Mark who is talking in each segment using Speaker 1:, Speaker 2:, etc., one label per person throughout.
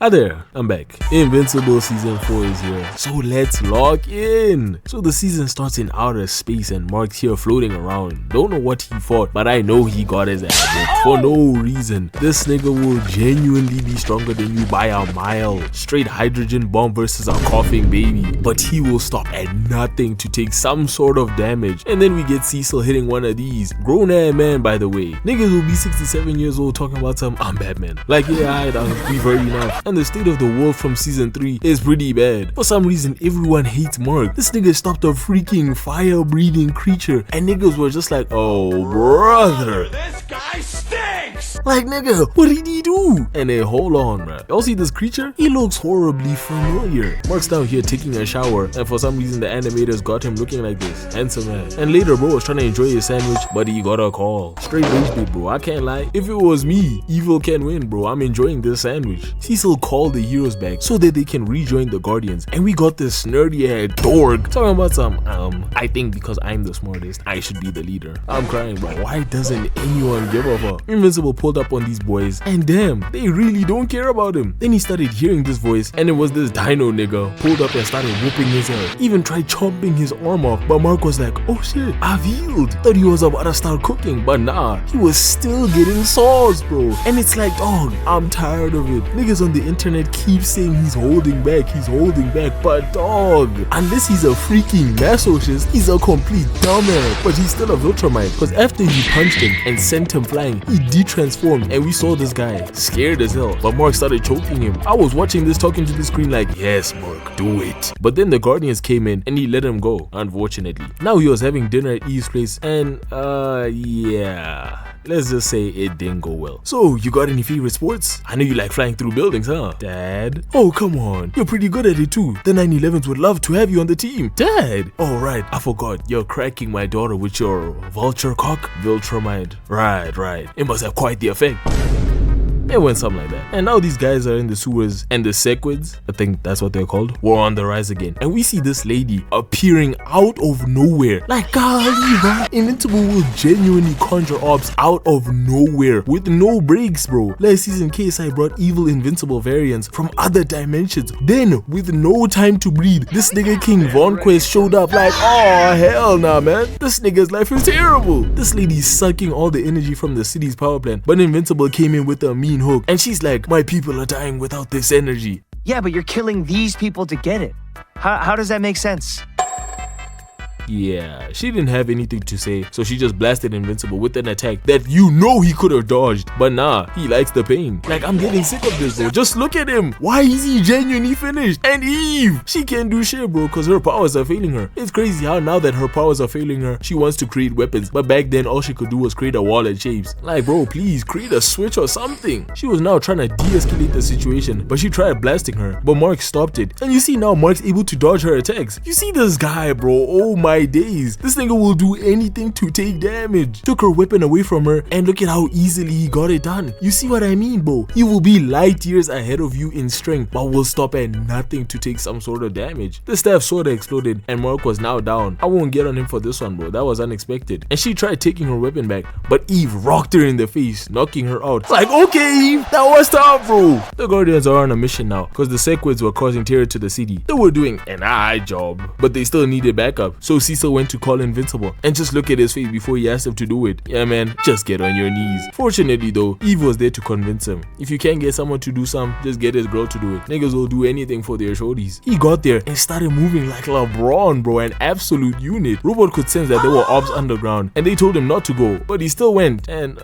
Speaker 1: Hi there, I'm back. Invincible Season 4 is here, so let's log in. So the season starts in outer space and Mark's here floating around. Don't know what he fought, but I know he got his ass whooped for no reason. This nigga will genuinely be stronger than you by a mile. Straight hydrogen bomb versus a coughing baby. But he will stop at nothing to take some sort of damage. And then we get Cecil hitting one of these. Grown ass man, by the way. Niggas will be 67 years old talking about some, I'm Batman. Like, yeah, we've heard enough. And the state of the world from season 3 is pretty bad. For some reason, everyone hates Mark. This nigga stopped a freaking fire-breathing creature, and niggas were just like, oh brother, this guy stinks! Like, nigga, what did he do? And then hold on, bruh. Y'all see this creature? He looks horribly familiar. Mark's down here taking a shower, and for some reason the animators got him looking like this. Handsome man. And later, bro was trying to enjoy his sandwich, but he got a call. Straight rage bait, bro. I can't lie. If it was me, evil can win, bro. I'm enjoying this sandwich. Cecil called the heroes back so that they can rejoin the Guardians, and we got this nerdy-ass dork talking about some, I think because I'm the smartest, I should be the leader. I'm crying, bro. Why doesn't anyone give a fuck? Invincible pulled up on these boys, and damn, they really don't care about him. Then he started hearing this voice, and it was this dino nigga. Pulled up and started whooping his ass. Even tried chopping his arm off, but Mark was like, oh shit, I've healed. Thought he was about to start cooking, but nah, he was still getting sauce, bro. And it's like, dog, I'm tired of it. Niggas on the internet keep saying he's holding back, but dog, unless he's a freaking masochist, he's a complete dumbass. But he's still a Viltrumite, because after he punched him and sent him flying, he de-transformed, and we saw this guy scared as hell, but Mark started choking him. I was watching this, talking to the screen like, yes Mark, do it. But then the Guardians came in and he let him go, unfortunately. Now he was having dinner at Eve's place, and yeah, let's just say it didn't go well. So, you got any favorite sports? I know you like flying through buildings, huh? Dad? Oh, come on. You're pretty good at it too. The 911s would love to have you on the team. Dad? Oh, right. I forgot. You're cracking my daughter with your vulture cock? Viltrumite. Right. It must have quite the effect. It went something like that. And now these guys are in the sewers, and the sequids, I think that's what they're called, were on the rise again. And we see this lady appearing out of nowhere. Like, golly, bro. Invincible will genuinely conjure orbs out of nowhere with no breaks, bro. Last season, KSI brought evil Invincible variants from other dimensions. Then, with no time to breathe, this nigga King Conquest showed up like, oh, hell nah, man. This nigga's life is terrible. This lady's sucking all the energy from the city's power plant, but Invincible came in with a mean hook, and she's like, my people are dying without this energy.
Speaker 2: Yeah, but you're killing these people to get it. How does that make sense?
Speaker 1: Yeah, she didn't have anything to say, so she just blasted Invincible with an attack that you know he could have dodged. But nah, he likes the pain. Like, I'm getting sick of this, bro. Just look at him. Why is he genuinely finished? And Eve, she can't do shit, bro, because her powers are failing her. It's crazy how now that her powers are failing her, she wants to create weapons, but back then all she could do was create a wall and shapes. Like, bro, please create a switch or something. She was now trying to de-escalate the situation, but she tried blasting her, but Mark stopped it. And you see now Mark's able to dodge her attacks. You see this guy, bro. Oh my days, this nigga will do anything to take damage. Took her weapon away from her, and look at how easily he got it done. You see what I mean, bro? He will be light years ahead of you in strength, but will stop at nothing to take some sort of damage. The staff sorta exploded, and Mark was now down. I won't get on him for this one, bro. That was unexpected. And she tried taking her weapon back, but Eve rocked her in the face, knocking her out. Like, okay, Eve, that was tough, bro. The Guardians are on a mission now, because the sequids were causing terror to the city. They were doing an eye job, but they still needed backup. So Cecil went to call Invincible, and just look at his face before he asked him to do it. Yeah, man, just get on your knees. Fortunately though, Eve was there to convince him. If you can't get someone to do something, just get his girl to do it. Niggas will do anything for their shorties. He got there and started moving like LeBron, bro, an absolute unit. Robot could sense that there were orbs underground, and they told him not to go, but he still went. And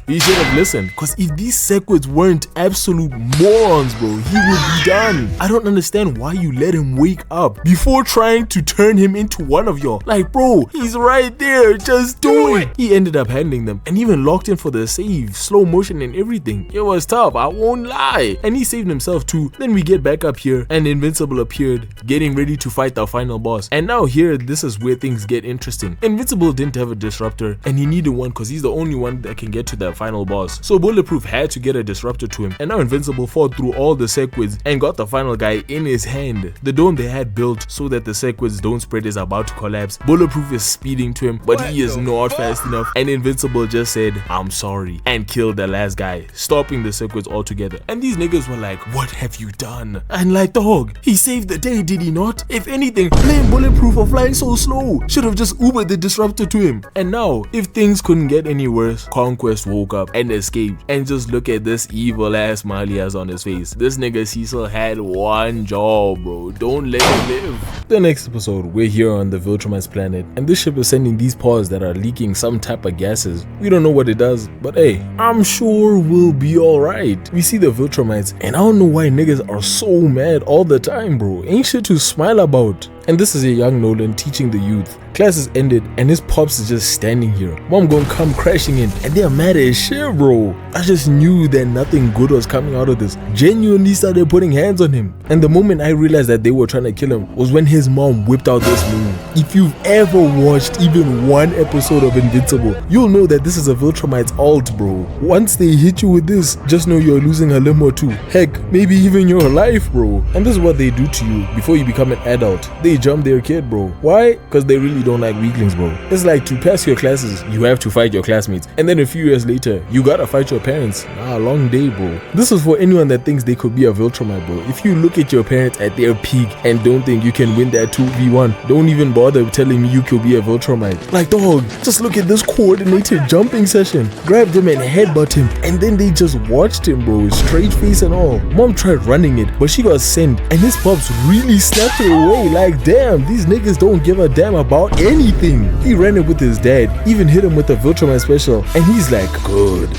Speaker 1: he should have listened, because if these sequids weren't absolute morons, bro, he would be done. I don't understand why you let him wake up before trying to turn him into one of y'all. Like, bro, he's right there, just do it. He ended up handling them, and even locked in for the save, slow motion and everything. It was tough, I won't lie. And he saved himself too. Then we get back up here, and Invincible appeared, getting ready to fight the final boss. And now here, this is where things get interesting. Invincible didn't have a disruptor, and he needed one because he's the only one that can get to that final boss. So Bulletproof had to get a disruptor to him, and now Invincible fought through all the sequids and got the final guy in his hand. The dome they had built so that the sequids don't spread is about to collapse. Bulletproof is speeding to him, but he is not fast enough, and Invincible just said, "I'm sorry," and killed the last guy, stopping the sequids altogether. And these niggas were like, "What have you done?" And like, dog, he saved the day, did he not? If anything, blame Bulletproof for flying so slow. Should have just Ubered the disruptor to him. And now, if things couldn't get any worse, Conquest woke up and escaped. And just look at this evil ass smile he has on his face. This nigga Cecil had one job, bro. Don't let him live. The next episode, we're here on the Viltrumite's planet, and this ship is sending these paws that are leaking some type of gases. We don't know what it does, but hey, I'm sure we'll be alright. We see the Viltrumites, and I don't know why niggas are so mad all the time, bro. Ain't shit to smile about. And this is a young Nolan teaching the youth. Class is ended and his pops is just standing here. Mom gonna come crashing in and they're mad as shit, bro. I just knew that nothing good was coming out of this. Genuinely started putting hands on him. And the moment I realized that they were trying to kill him was when his mom whipped out this move. If you've ever watched even one episode of Invincible, you'll know that this is a Viltrumite's ult, bro. Once they hit you with this, just know you're losing a limb or two. Heck, maybe even your life, bro. And this is what they do to you before you become an adult. They jump their kid, bro. Why? Because they really don't like weaklings, bro. It's like to pass your classes, you have to fight your classmates, and then a few years later, you gotta fight your parents. Long day, bro. This is for anyone that thinks they could be a Viltrumite, bro. If you look at your parents at their peak and don't think you can win that 2v1, don't even bother telling me you could be a Viltrumite. Like, dog, just look at this coordinated jumping session. Grabbed him and headbutt him, and then they just watched him, bro. Straight face and all. Mom tried running it, but she got sent, and his pops really snapped her away. Like, damn, these niggas don't give a damn about anything. He ran it with his dad, even hit him with the Viltrumite special, and he's like, good.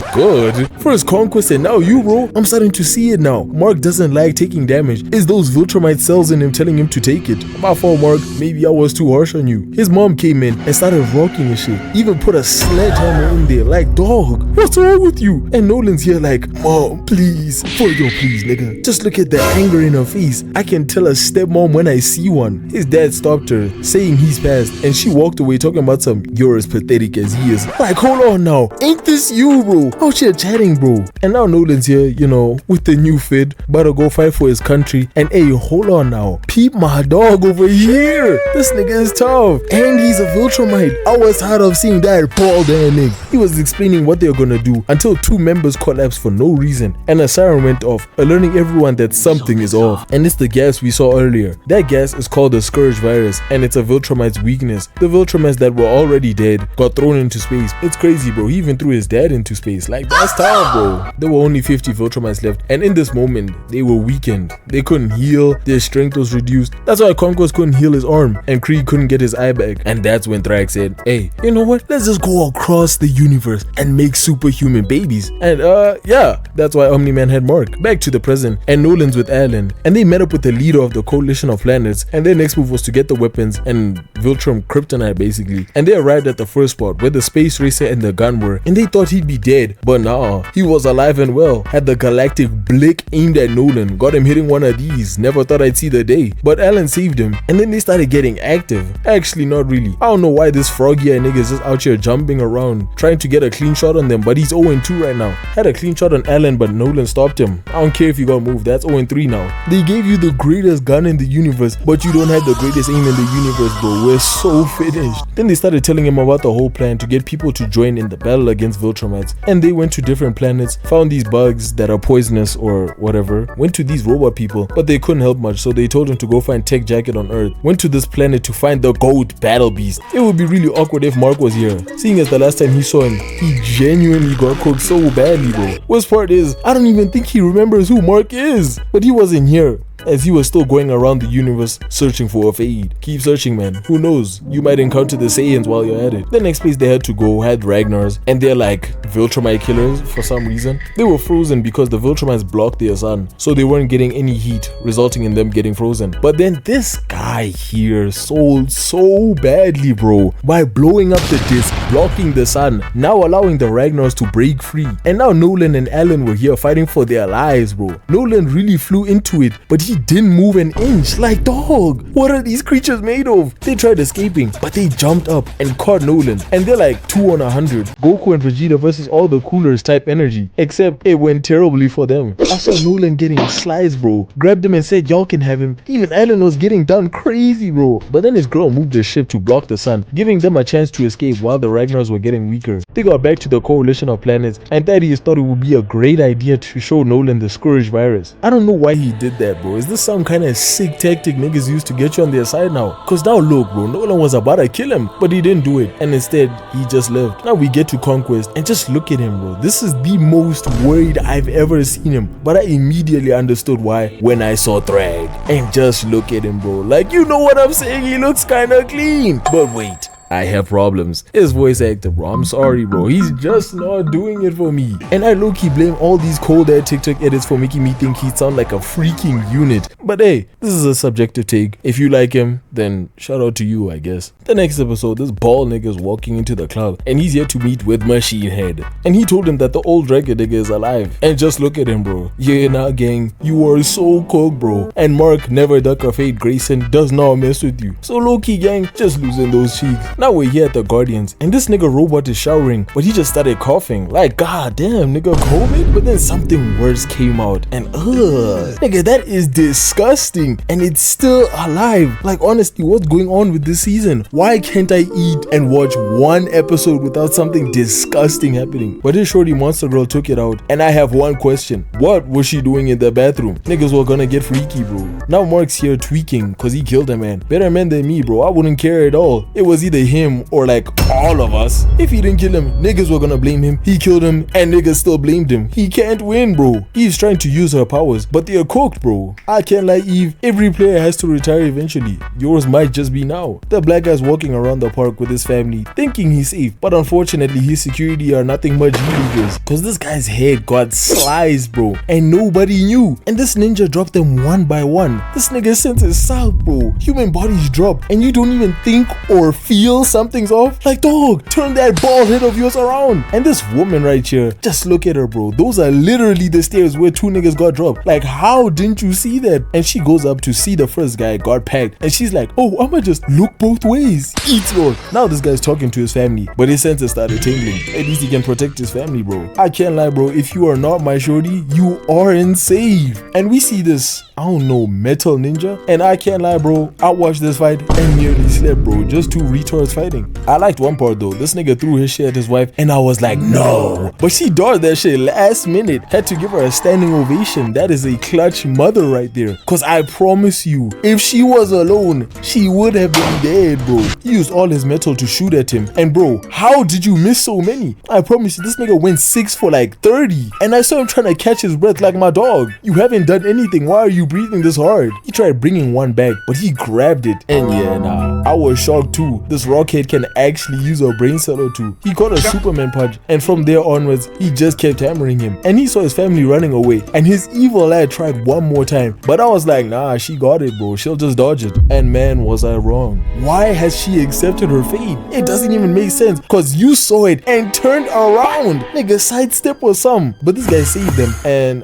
Speaker 1: First Conquest and now you, bro. I'm starting to see it now. Mark doesn't like taking damage. It's those Viltrumite cells in him telling him to take it. My fault, Mark. Maybe I was too harsh on you. His mom came in and started rocking his shit. Even put a sledgehammer in there. Like, dog, what's wrong with you? And Nolan's here like, Mom, please. For your please, nigga. Just look at the anger in her face. I can tell a stepmom when I see one. His dad stopped her, saying he's passed, and she walked away talking about some, you're as pathetic as he is. Like, hold on now. Ain't this you, bro? Out here chatting, bro. And now Nolan's here, you know, with the new fit, about to go fight for his country. And hey, hold on now. Peep my dog over here. This nigga is tough. And he's a Viltrumite. I was tired of seeing that bald ass nigga. He was explaining what they were gonna do until two members collapsed for no reason. And a siren went off, alerting everyone that something is off. And it's the gas we saw earlier. That gas is called the Scourge virus, and it's a Viltrumite's weakness. The Viltrumites that were already dead got thrown into space. It's crazy, bro. He even threw his dad into space. Like, that's tough, bro. There were only 50 Viltrumites left, and in this moment, they were weakened. They couldn't heal, their strength was reduced. That's why Conquest couldn't heal his arm, and Krieg couldn't get his eye back. And that's when Thrak said, hey, you know what? Let's just go across the universe and make superhuman babies. And yeah, that's why Omni-Man had Mark. Back to the present, and Nolan's with Alan, and they met up with the leader of the coalition of planets, and their next move was to get the weapons and Viltrum kryptonite, basically. And they arrived at the first spot where the space racer and the gun were, and they thought he'd be dead, but nah, he was alive and well. Had the galactic blick aimed at Nolan, got him hitting one of these. Never thought I'd see the day, but Alan saved him, and then they started getting active. Actually, not really. I don't know why this froggy ass nigga is just out here jumping around, trying to get a clean shot on them, but he's 0-2 right now. Had a clean shot on Alan, but Nolan stopped him. I don't care if you got moved, that's 0-3 now. They gave you the greatest gun in the universe, but you don't have the greatest aim in the universe, bro. We're so finished. Then they started telling him about the whole plan to get people to join in the battle against Viltrumites, and they went to different planets, found these bugs that are poisonous or whatever, went to these robot people, but they couldn't help much, so they told him to go find Tech Jacket on Earth. Went to this planet to find the GOAT Battle Beast. It would be really awkward if Mark was here, seeing as the last time he saw him, he genuinely got cooked so badly, bro. Worst part is, I don't even think he remembers who Mark is, but he wasn't here, as he was still going around the universe searching for a fade. Keep searching, man. Who knows? You might encounter the Saiyans while you're at it. The next place they had to go had Ragnar's, and they're like Viltrumite killers for some reason. They were frozen because the Viltrumites blocked their sun, so they weren't getting any heat, resulting in them getting frozen. But then this guy here sold so badly, bro, by blowing up the disc, blocking the sun, now allowing the Ragnar's to break free. And now Nolan and Alan were here fighting for their lives, bro. Nolan really flew into it, but he she didn't move an inch. Like, dog, what are these creatures made of? They tried escaping, but they jumped up and caught Nolan, and they're like 2 on 100. Goku and Vegeta versus all the coolers type energy, except it went terribly for them. I saw Nolan getting sliced, bro. Grabbed him and said y'all can have him. Even Alan was getting done crazy, bro. But then his girl moved the ship to block the sun, giving them a chance to escape while the Ragnars were getting weaker. They got back to the coalition of planets, and Thaddeus thought it would be a great idea to show Nolan the Scourge virus. I don't know why he did that, bro. Is this some kind of sick tactic niggas used to get you on their side now? Cause now look, bro, Nolan was about to kill him, but he didn't do it, and instead he just left. Now we get to Conquest, and just look at him, bro. This is the most worried I've ever seen him, but I immediately understood why when I saw Thrag. And just look at him, bro. Like, you know what I'm saying? He looks kinda clean. But wait, I have problems. His voice actor, bro. I'm sorry, bro. He's just not doing it for me. And I low-key blame all these cold air TikTok edits for making me think he sound like a freaking unit. But hey, this is a subjective take. If you like him, then shout out to you, I guess. The next episode, this bald nigga's walking into the club, and he's here to meet with Machine Head. And he told him that the old dragon nigga is alive. And just look at him, bro. Yeah, nah, gang. You are so cooked, bro. And Mark, never duck a fate Grayson, does not mess with you. So low-key, gang, just losing those cheeks. Now we're here at the Guardians, and this nigga robot is showering, but he just started coughing. Like, god damn, nigga, COVID? But then something worse came out, and nigga, that is disgusting, and it's still alive. Like, honestly, what's going on with this season? Why can't I eat and watch one episode without something disgusting happening? But this shorty monster girl took it out, and I have one question. What was she doing in the bathroom? Niggas were gonna get freaky, bro. Now Mark's here tweaking, cause he killed a man. Better man than me, bro. I wouldn't care at all. It was either him or like all of us. If he didn't kill him, niggas were gonna blame him. He killed him, and niggas still blamed him. He can't win, bro. He's trying to use her powers, but they are cooked, bro. I can't lie, Eve. Every player has to retire eventually. Yours might just be now. The black guy's walking around the park with his family, thinking he's safe, but unfortunately his security are nothing much villagers, cause this guy's head got sliced, bro, and nobody knew. And this ninja dropped them one by one. This nigga senses south, bro. Human bodies drop, and you don't even think or feel something's off. Like, dog, turn that bald head of yours around. And this woman right here, just look at her, bro. Those are literally the stairs where 2 niggas got dropped. Like, how didn't you see that? And she goes up to see the first guy got packed, and she's like, oh, I'ma just look both ways. Eat yours. Now this guy's talking to his family, but his senses started tingling. At least he can protect his family, bro. I can't lie, bro. If you are not my shorty, you aren't safe. And we see this, I don't know, metal ninja, and I can't lie, bro. I watched this fight and nearly slept, bro. Just 2 retards fighting. I liked one part though. This nigga threw his shit at his wife, and I was like, no. But she dodged that shit last minute. Had to give her a standing ovation. That is a clutch mother right there. Cause I promise you, if she was alone, she would have been dead, bro. He used all his metal to shoot at him. And bro, how did you miss so many? I promise you, this nigga went 6 for like 30. And I saw him trying to catch his breath like my dog. You haven't done anything. Why are you breathing this hard? He tried bringing one back, but he grabbed it. And yeah, nah, I was shocked too. This rockhead can actually use a brain cell or 2. He caught a Superman punch, and from there onwards, he just kept hammering him. And he saw his family running away, and his evil lad tried one more time. But I was like, nah, she got it, bro. She'll just dodge it. And man, was I wrong. Why has she accepted her fate? It doesn't even make sense, cause you saw it and turned around. Nigga, sidestep or some. But this guy saved them. And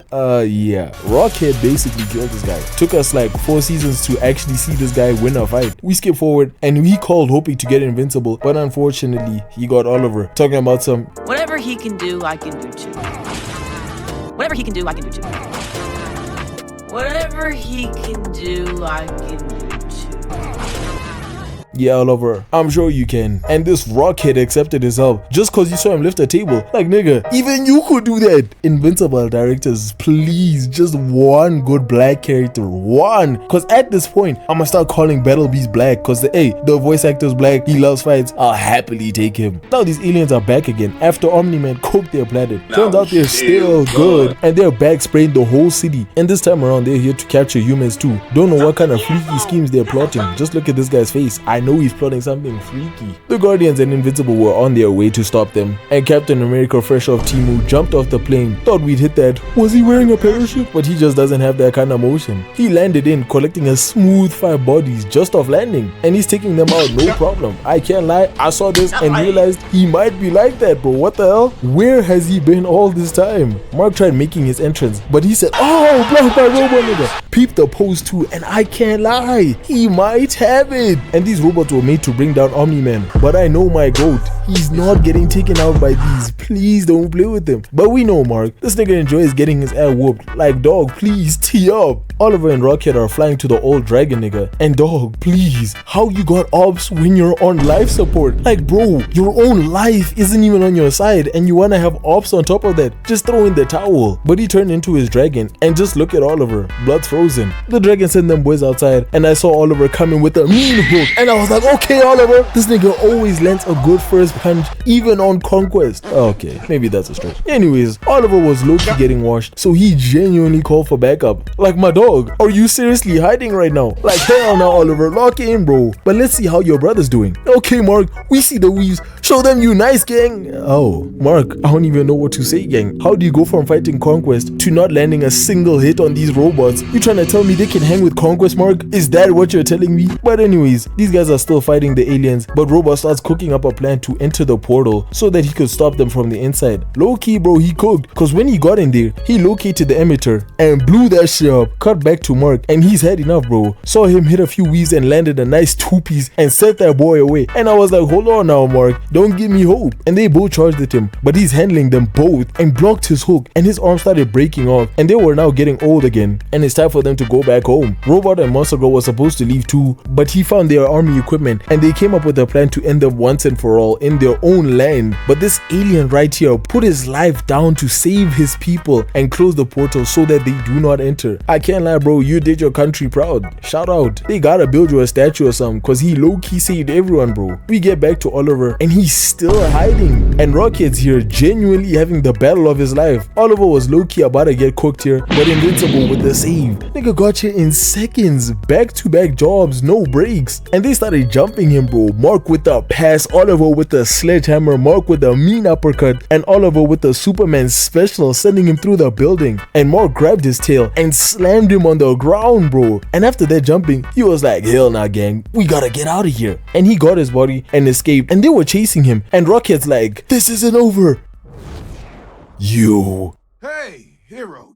Speaker 1: yeah, Rockhead basically killed this guy. Took us like 4 seasons to actually see this guy win a fight. We skip forward, and he called hoping to get invincible, but unfortunately he got Oliver, talking about some
Speaker 3: whatever he can do, I can do too. Whatever he can do, I can do too. Whatever he can do, I can do too.
Speaker 1: Yeah, Oliver, I'm sure you can. And this rockhead accepted his help just cause you saw him lift a table. Like, nigga, even you could do that. Invincible directors, please, just one good black character. One. Cause at this point, I'ma start calling Battle Beast black, cause the voice actor's black, he loves fights. I'll happily take him. Now these aliens are back again after Omni-Man cooked their planet. Turns out they're still good, and they're back spraying the whole city. And this time around, they're here to capture humans too. Don't know what kind of freaky schemes they're plotting. Just look at this guy's face. I know he's plotting something freaky. The Guardians and Invincible were on their way to stop them, and Captain America, fresh off Timu, jumped off the plane. Thought we'd hit that. Was he wearing a parachute? But he just doesn't have that kind of motion. He landed in, collecting a smooth 5 bodies just off landing, and he's taking them out no problem. I can't lie, I saw this and realized he might be like that, bro. What the hell? Where has he been all this time? Mark tried making his entrance, but he said, oh, blocked by robot nigga. Peep the pose too, and I can't lie, he might have it. And these robots were made to bring down Omni-Man, but I know my goat, he's not getting taken out by these. Please don't play with him. But we know Mark, this nigga enjoys getting his ass whooped. Like, dog, please tee up. Oliver and Rocket are flying to the old dragon nigga, and dog, please, how you got ops when you're on life support? Like, bro, your own life isn't even on your side and you wanna have ops on top of that. Just throw in the towel. But he turned into his dragon, and just look at Oliver, blood frozen. The dragon sent them boys outside, and I saw Oliver coming with a mean hook, and I was like, okay Oliver, this nigga always lands a good first punch even on Conquest. Okay, maybe that's a stretch. Anyways, Oliver was low-key getting washed, so he genuinely called for backup. Like, my dog, are you seriously hiding right now? Like, hell no, Oliver, lock in, bro. But let's see how your brother's doing. Okay, Mark, we see the weaves. Show them you nice, gang. Oh, Mark, I don't even know what to say, gang. How do you go from fighting Conquest to not landing a single hit on these robots? You trying to tell me they can hang with Conquest, Mark? Is that what you're telling me? But anyways, these guys are still fighting the aliens, but Robot starts cooking up a plan to enter the portal so that he could stop them from the inside. Low-key, bro, he cooked, because when he got in there, he located the emitter and blew that shit up. Cut back to Mark, and he's had enough, bro. Saw him hit a few weaves and landed a nice 2-piece and set that boy away. And I was like, hold on now, Mark, don't give me hope. And they both charged at him, but he's handling them both and blocked his hook, and his arm started breaking off, and they were now getting old again, and it's time for them to go back home. Robot and Monster Girl were supposed to leave too, but he found their army equipment, and they came up with a plan to end them once and for all in their own land. But this alien right here put his life down to save his people and close the portal so that they do not enter. I can't lie, bro, you did your country proud. Shout out. They gotta build you a statue or something, cause he low-key saved everyone, bro. We get back to Oliver, and he's still hiding, and Rocket's here genuinely having the battle of his life. Oliver was low-key about to get cooked here, but Invincible with the save. Nigga got here in seconds, back-to-back jobs, no breaks, and they started jumping him, bro. Mark with the pass, Oliver with the sledgehammer, Mark with the mean uppercut, and Oliver with the Superman special, sending him through the building. And Mark grabbed his tail and slammed him on the ground, bro. And after that jumping, he was like, hell nah, gang, we gotta get out of here. And he got his body and escaped, and they were chasing him, and Rocket's like, this isn't over. You.
Speaker 4: Hey, hero.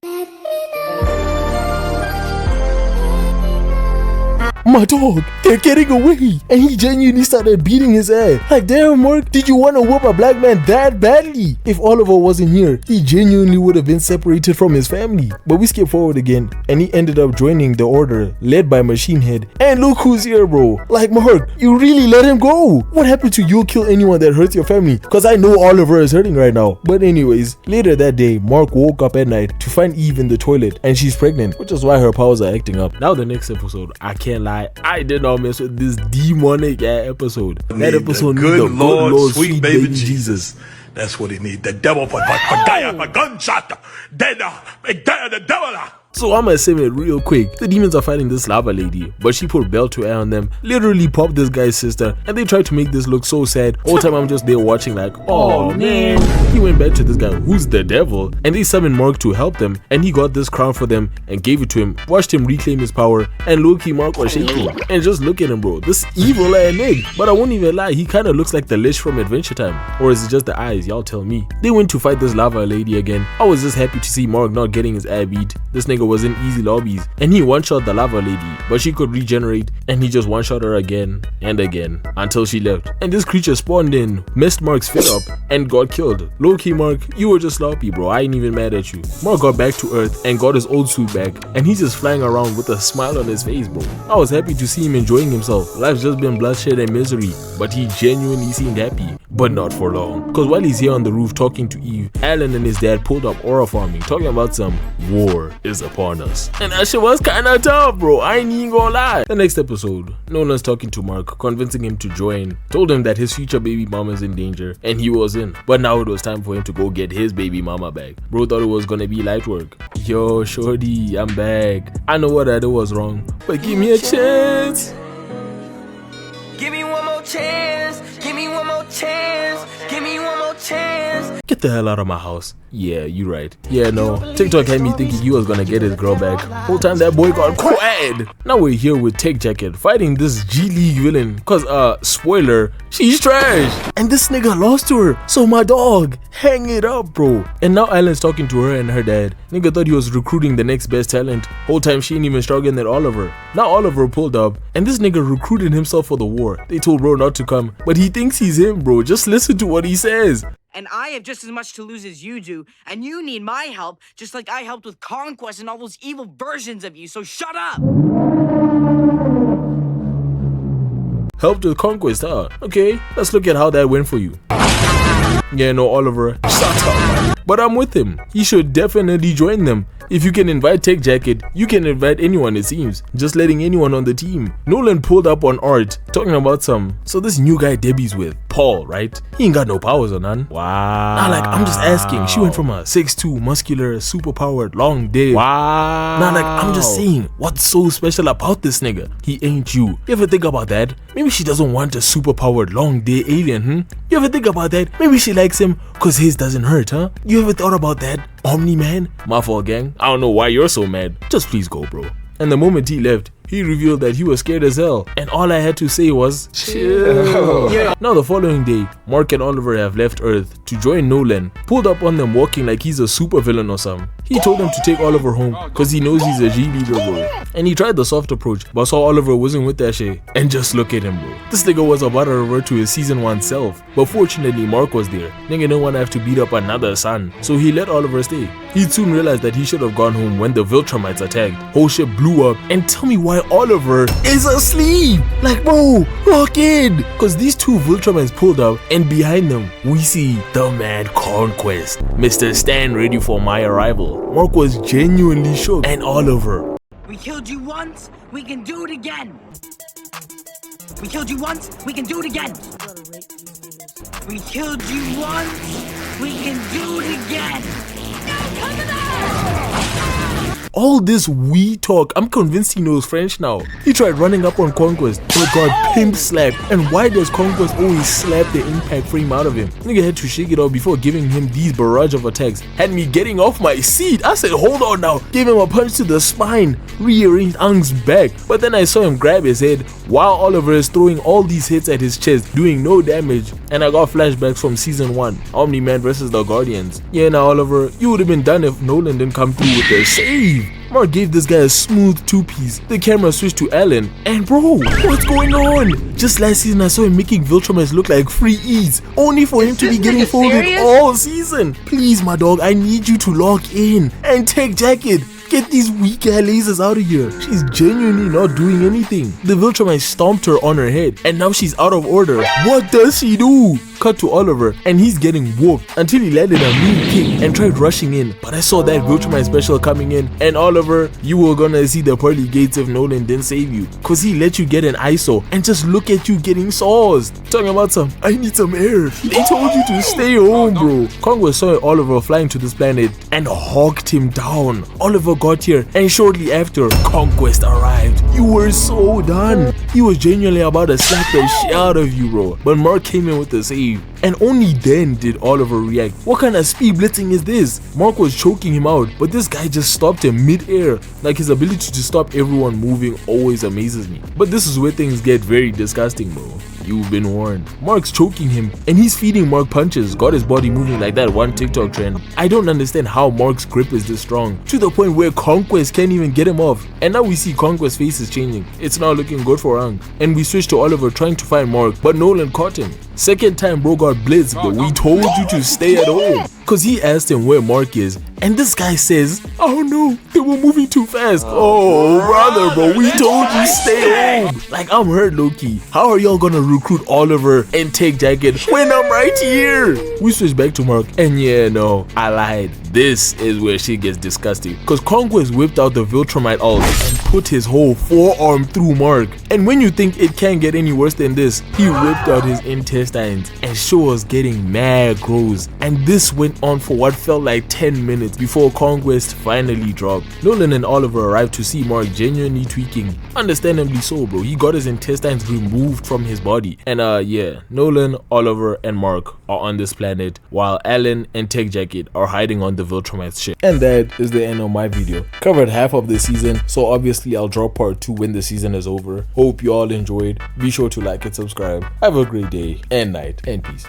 Speaker 1: My dog, they're getting away, and he genuinely started beating his ass. Like, damn, Mark, did you want to whoop a black man that badly? If Oliver wasn't here, he genuinely would have been separated from his family. But we skip forward again, and he ended up joining the Order, led by Machine Head. And look who's here, bro. Like, Mark, you really let him go. What happened to you'll kill anyone that hurts your family? Because I know Oliver is hurting right now. But anyways, later that day, Mark woke up at night to find Eve in the toilet, and she's pregnant, which is why her powers are acting up. Now the next episode, I can't lie, I did not mess with this demonic episode. That episode needs the good Lord, sweet baby Jesus.
Speaker 4: That's what he need. The devil for gunshot. Dead, the devil.
Speaker 1: So I'm gonna say it real quick. The demons are fighting this lava lady, but she put bell to air on them, literally popped this guy's sister, and they tried to make this look so sad. All the time I'm just there watching like, oh man. He went back to this guy who's the devil, and they summoned Mark to help them, and he got this crown for them and gave it to him, watched him reclaim his power, and low-key Mark was shaking. And just look at him, bro, this evil ass nigga. But I won't even lie, he kinda looks like the Lich from Adventure Time. Or is it just the eyes? Y'all tell me. They went to fight this lava lady again. I was just happy to see Mark not getting his ass beat. This nigga was in easy lobbies, and he one-shot the lava lady, but she could regenerate, and he just one-shot her again and again until she left. And this creature spawned in, messed Mark's fit up, and got killed. Low-key Mark, you were just sloppy, bro. I ain't even mad at you. Mark got back to Earth and got his old suit back, and he's just flying around with a smile on his face, bro. I was happy to see him enjoying himself. Life's just been bloodshed and misery, but he genuinely seemed happy. But not for long, because while he's here on the roof talking to Eve, Alan and his dad pulled up aura farming, talking about some war is upon us. And that shit was kinda tough, bro. I ain't even gonna lie. The next episode, Nolan's talking to Mark, convincing him to join, told him that his future baby mama's in danger, and he was in. But now it was time for him to go get his baby mama back. Bro thought it was gonna be light work. Yo, shorty, I'm back. I know what I did was wrong, but give me a chance.
Speaker 3: Give me
Speaker 5: chance. Give me one more chance. Give me one more chance.
Speaker 1: Get the hell out of my house. Yeah, you right. Yeah, no. TikTok had me thinking he was gonna get his girl back. Whole time that boy got quad. Now we're here with Tech Jacket fighting this G League villain. Cause spoiler, she's trash. And this nigga lost to her. So my dog, hang it up, bro. And now Alan's talking to her and her dad. Nigga thought he was recruiting the next best talent. Whole time she ain't even struggling at Oliver. Now Oliver pulled up and this nigga recruited himself for the war. They told bro not to come, but he thinks he's him, bro. Just listen to what he says.
Speaker 6: And I have just as much to lose as you do, and you need my help, just like I helped with Conquest and all those evil versions of you, so shut up!
Speaker 1: Helped with Conquest, huh? Okay, let's look at how that went for you. Yeah, no, Oliver, shut up, man. But I'm with him. He should definitely join them. If you can invite Tech Jacket, you can invite anyone, it seems. Just letting anyone on the team. Nolan pulled up on Art, talking about so this new guy Debbie's with, Paul, right? He ain't got no powers or none. Wow. Nah, like, I'm just asking. She went from a 6'2", muscular, super powered, long day. Wow. Nah, like, I'm just saying, what's so special about this nigga? He ain't you. You ever think about that? Maybe she doesn't want a super powered, long day alien, You ever think about that? Maybe she likes him cause his doesn't hurt, huh? You ever thought about that? Omni-Man? My fault, gang. I don't know why you're so mad. Just please go, bro. And the moment he left, he revealed that he was scared as hell. And all I had to say was, chill. Yeah. Now the following day, Mark and Oliver have left Earth to join Nolan. Pulled up on them walking like he's a super villain or something. He told them to take Oliver home cause he knows he's a G leader, bro. And he tried the soft approach, but saw Oliver wasn't with that shit. And just look at him, bro. This nigga was about to revert to his season 1 self. But fortunately, Mark was there. Nigga didn't want to have to beat up another son. So he let Oliver stay. He soon realized that he should have gone home when the Viltrumites attacked. Whole shit blew up. And tell me why Oliver is asleep. Like, bro, lock in. Cause these two Viltrumites pulled up and behind them, we see the man Conquest. Mr. Stand ready for my arrival. Mark was genuinely shook. And Oliver,
Speaker 6: We killed you once, we can do it again! We killed you once, we can do it again! We killed you once, we can do it again!
Speaker 1: all this we talk, I'm convinced he knows French now. He tried running up on Conquest, but got pimp slapped. And why does Conquest always slap the impact frame out of him? Nigga had to shake it off before giving him these barrage of attacks. Had me getting off my seat. I said, hold on now. Gave him a punch to the spine, rearranged Ang's back. But then I saw him grab his head while Oliver is throwing all these hits at his chest, doing no damage. And I got flashbacks from season 1, Omni-Man versus the Guardians. Yeah, now Oliver, you would have been done if Nolan didn't come through with the save. Mark gave this guy a smooth 2-piece. The camera switched to Alan. And bro, what's going on? Just last season I saw him making Viltrumite look like free eats, only for him to be getting folded all season. Please my dog, I need you to lock in and take Jacket. Get these weak ass lasers out of here. She's genuinely not doing anything. The Viltrumite stomped her on her head and now she's out of order. What does she do? Cut to Oliver and he's getting whooped until he landed a mean kick and tried rushing in. But I saw that Viltrumite special coming in, and Oliver, you were gonna see the pearly gates if Nolan didn't save you. Cause he let you get an ISO and just look at you getting sauced. Talking about some, I need some air. They told you to stay home, bro. Conquest saw Oliver flying to this planet and hawked him down. Oliver got here and shortly after, Conquest arrived. You were so done. He was genuinely about to slap the shit out of you, bro. But Mark came in with the save. And only then did Oliver react. What kind of speed blitzing is this? Mark was choking him out, but this guy just stopped him mid-air. Like, his ability to stop everyone moving always amazes me. But this is where things get very disgusting, bro. You've been warned. Mark's choking him and he's feeding Mark punches. Got his body moving like that one TikTok trend. I don't understand how Mark's grip is this strong, to the point where Conquest can't even get him off. And now we see Conquest's face is changing. It's now looking good for Ang. And we switch to Oliver trying to find Mark, but Nolan caught him. Second time bro got blitzed, but we told you to stay at home. Cause he asked him where Mark is, and this guy says, oh no, they were moving too fast. Oh brother, bro, we told you stay home. Like, I'm hurt low-key. How are y'all gonna recruit Oliver and take Jacket when I'm right here? We switch back to Mark, and yeah, no, I lied. This is where shit gets disgusting. Cause Conquest whipped out the Viltrumite ult and put his whole forearm through Mark. And when you think it can't get any worse than this, he ripped out his intestines and Shaw was getting mad gross. And this went on for what felt like 10 minutes before Conquest finally dropped. Nolan and Oliver arrived to see Mark genuinely tweaking. Understandably so, bro. He got his intestines removed from his body. And yeah, Nolan, Oliver and Mark are on this planet while Alan and Tech Jacket are hiding on the Viltrumite ship. And that is the end of my video. Covered half of the season, so obviously I'll drop part 2 when the season is over. Hope you all enjoyed. Be sure to like and subscribe. Have a great day and night and peace.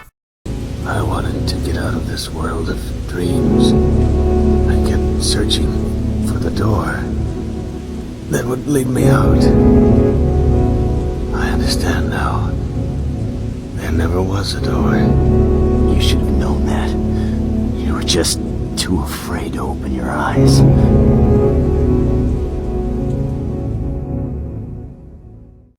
Speaker 7: I wanted to get out of this world of dreams. I kept searching for the door that would lead me out. I understand now. There never was a door.
Speaker 2: You should have known that. You were just too afraid to open your eyes.